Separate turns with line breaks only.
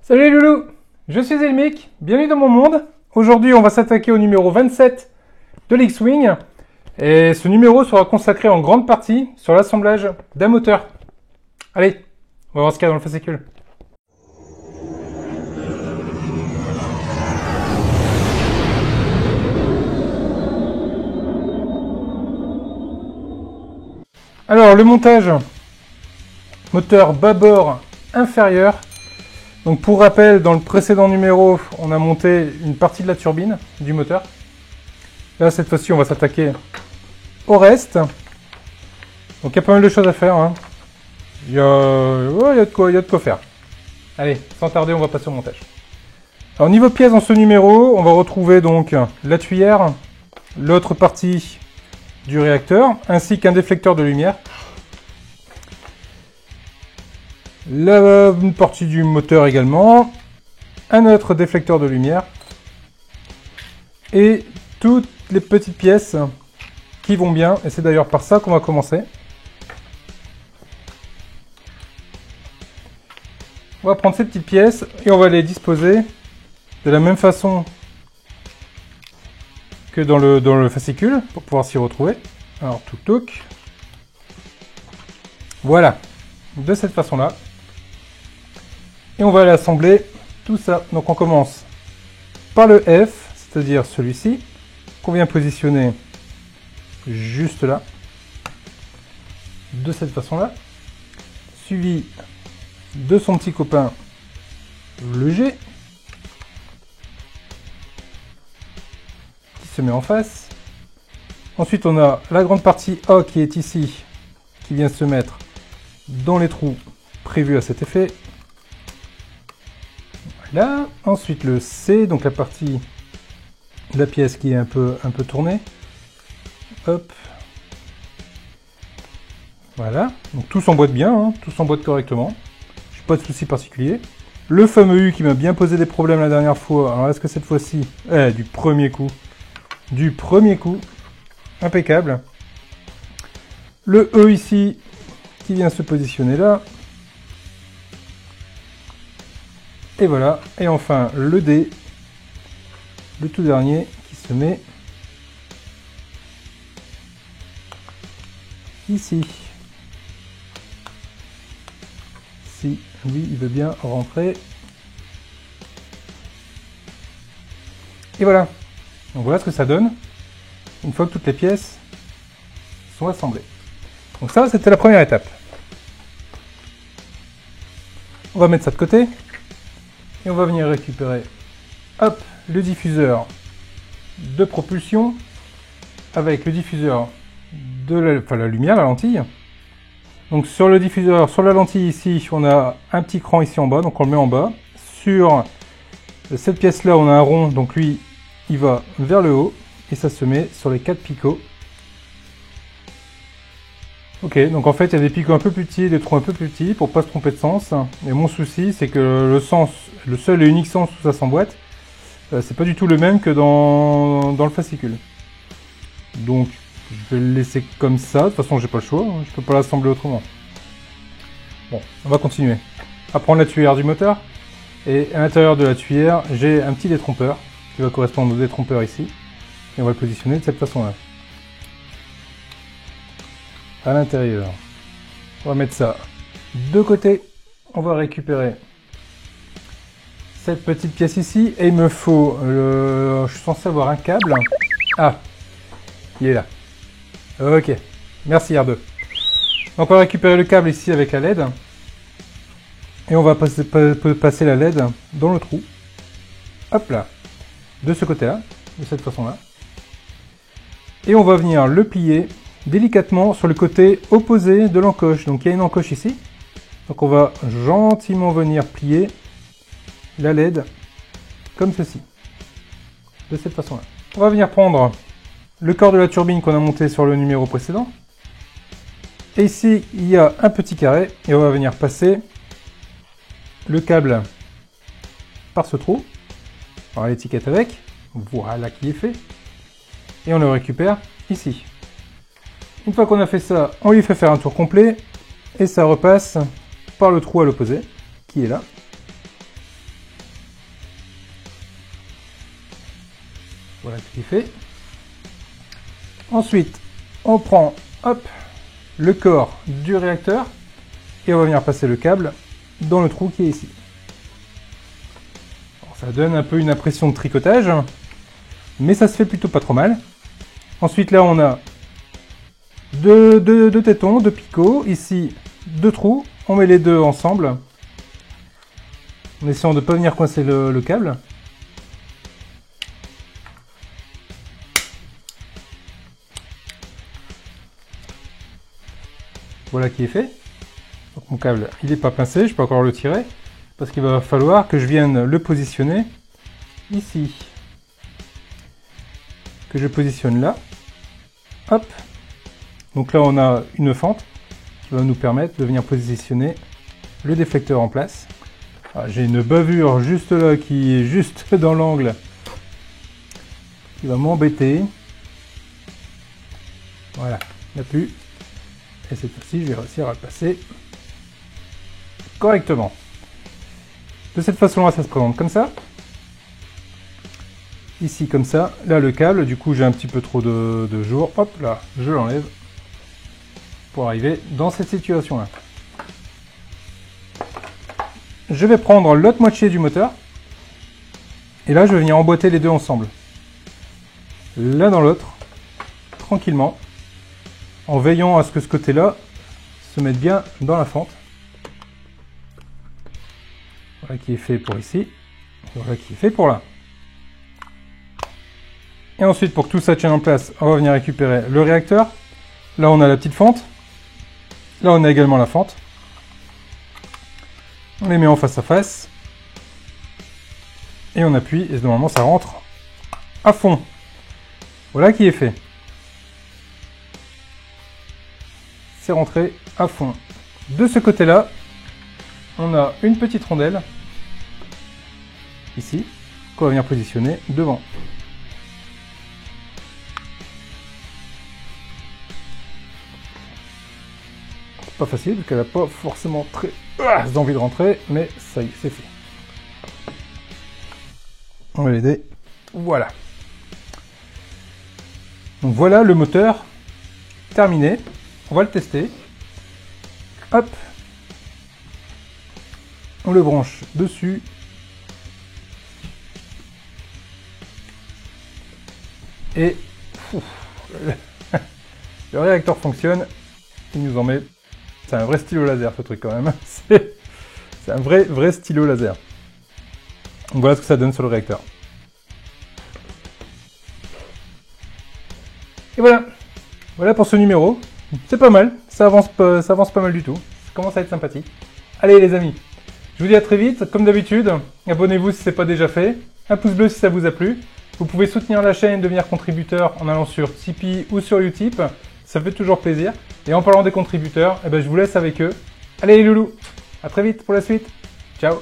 Salut les loulous, je suis Elmic, bienvenue dans mon monde. Aujourd'hui on va s'attaquer au numéro 27 de l'X-Wing. Et ce numéro sera consacré en grande partie sur l'assemblage d'un moteur. Allez, on va voir ce qu'il y a dans le fascicule. Alors le montage, moteur bâbord inférieur. Donc pour rappel, dans le précédent numéro, on a monté une partie de la turbine du moteur. Là, cette fois-ci, on va s'attaquer au reste. Donc il y a pas mal de choses à faire. Hein. Il y a de quoi faire. Allez, sans tarder, on va passer au montage. Alors niveau pièces dans ce numéro, on va retrouver donc la tuyère, l'autre partie du réacteur, ainsi qu'un déflecteur de lumière. Une partie du moteur également, un autre déflecteur de lumière et toutes les petites pièces qui vont bien, et c'est d'ailleurs par ça qu'on va commencer. On va prendre ces petites pièces et on va les disposer de la même façon que dans le fascicule pour pouvoir s'y retrouver. Alors touc. Voilà, de cette façon là. Et on va aller assembler tout ça. Donc on commence par le F, c'est-à-dire celui-ci, qu'on vient positionner juste là, de cette façon-là, suivi de son petit copain, le G, qui se met en face. Ensuite on a la grande partie A qui est ici, qui vient se mettre dans les trous prévus à cet effet. Là, ensuite le C, donc la partie de la pièce qui est un peu tournée. Hop. Voilà. Donc tout s'emboîte bien, hein, tout s'emboîte correctement. Je n'ai pas de souci particulier. Le fameux U qui m'a bien posé des problèmes la dernière fois. Alors est-ce que cette fois-ci, du premier coup, impeccable. Le E ici qui vient se positionner là. Et voilà, et enfin le D, le tout dernier, qui se met ici. Si lui, il veut bien rentrer. Et voilà. Donc voilà ce que ça donne, une fois que toutes les pièces sont assemblées. Donc ça, c'était la première étape. On va mettre ça de côté. Et on va venir récupérer, hop, le diffuseur de propulsion avec le diffuseur de la lumière, la lentille. Donc sur le diffuseur, sur la lentille ici, on a un petit cran ici en bas, donc on le met en bas. Sur cette pièce-là, on a un rond, donc lui, il va vers le haut et ça se met sur les 4 picots. Ok, donc en fait il y a des picots un peu plus petits, des trous un peu plus petits pour pas se tromper de sens. Et mon souci c'est que le seul et unique sens où ça s'emboîte, c'est pas du tout le même que dans le fascicule. Donc je vais le laisser comme ça, de toute façon j'ai pas le choix, hein, je peux pas l'assembler autrement. Bon, on va continuer. À prendre la tuyère du moteur, et à l'intérieur de la tuyère j'ai un petit détrompeur qui va correspondre au détrompeur ici, et on va le positionner de cette façon là. À l'intérieur. On va mettre ça de côté. On va récupérer cette petite pièce ici. Et il me faut... je suis censé avoir un câble. Ah, il est là. Ok. Merci R2. Donc on va récupérer le câble ici avec la LED. Et on va passer la LED dans le trou. Hop là. De ce côté-là. De cette façon-là. Et on va venir le plier délicatement sur le côté opposé de l'encoche. Donc il y a une encoche ici. Donc on va gentiment venir plier la LED comme ceci. De cette façon-là. On va venir prendre le corps de la turbine qu'on a monté sur le numéro précédent. Et ici, il y a un petit carré. Et on va venir passer le câble par ce trou. Alors l'étiquette avec. Voilà qui est fait. Et on le récupère ici. Une fois qu'on a fait ça, on lui fait faire un tour complet et ça repasse par le trou à l'opposé qui est là. Voilà ce qui est fait. Ensuite, on prend, hop, le corps du réacteur et on va venir passer le câble dans le trou qui est ici. Alors, ça donne un peu une impression de tricotage, mais ça se fait plutôt pas trop mal. Ensuite, là, on a deux tétons, deux picots, ici, deux trous. On met les deux ensemble, en essayant de ne pas venir coincer le câble. Voilà qui est fait. Donc mon câble, il n'est pas pincé, je peux encore le tirer, parce qu'il va falloir que je vienne le positionner ici. Que je positionne là. Hop. Donc là, on a une fente qui va nous permettre de venir positionner le déflecteur en place. J'ai une bavure juste là, qui est juste dans l'angle, qui va m'embêter. Voilà, il n'y a plus. Et cette fois-ci, je vais réussir à le passer correctement. De cette façon-là, ça se présente comme ça. Ici, comme ça. Là, le câble, du coup, j'ai un petit peu trop de jour. Hop, là, je l'enlève pour arriver dans cette situation-là. Je vais prendre l'autre moitié du moteur. Et là, je vais venir emboîter les deux ensemble. L'un dans l'autre, tranquillement. En veillant à ce que ce côté-là se mette bien dans la fente. Voilà qui est fait pour ici. Voilà qui est fait pour là. Et ensuite, pour que tout ça tienne en place, on va venir récupérer le réacteur. Là, on a la petite fente. Là, on a également la fente. On les met en face à face. Et on appuie, et normalement, ça rentre à fond. Voilà qui est fait. C'est rentré à fond. De ce côté-là, on a une petite rondelle, ici, qu'on va venir positionner devant. Pas facile, parce qu'elle n'a pas forcément très envie de rentrer, mais ça y est, c'est fait. On va l'aider. Voilà. Donc voilà le moteur terminé. On va le tester. Hop. On le branche dessus. Et le réacteur fonctionne. Il nous en met. C'est un vrai stylo laser ce truc quand même. C'est un vrai stylo laser. Donc voilà ce que ça donne sur le réacteur. Et voilà. Voilà pour ce numéro. C'est pas mal. Ça avance pas mal du tout. Ça commence à être sympathique. Allez les amis. Je vous dis à très vite. Comme d'habitude, abonnez-vous si ce n'est pas déjà fait. Un pouce bleu si ça vous a plu. Vous pouvez soutenir la chaîne et devenir contributeur en allant sur Tipeee ou sur Utip. Ça fait toujours plaisir. Et en parlant des contributeurs, je vous laisse avec eux. Allez les loulous, à très vite pour la suite. Ciao.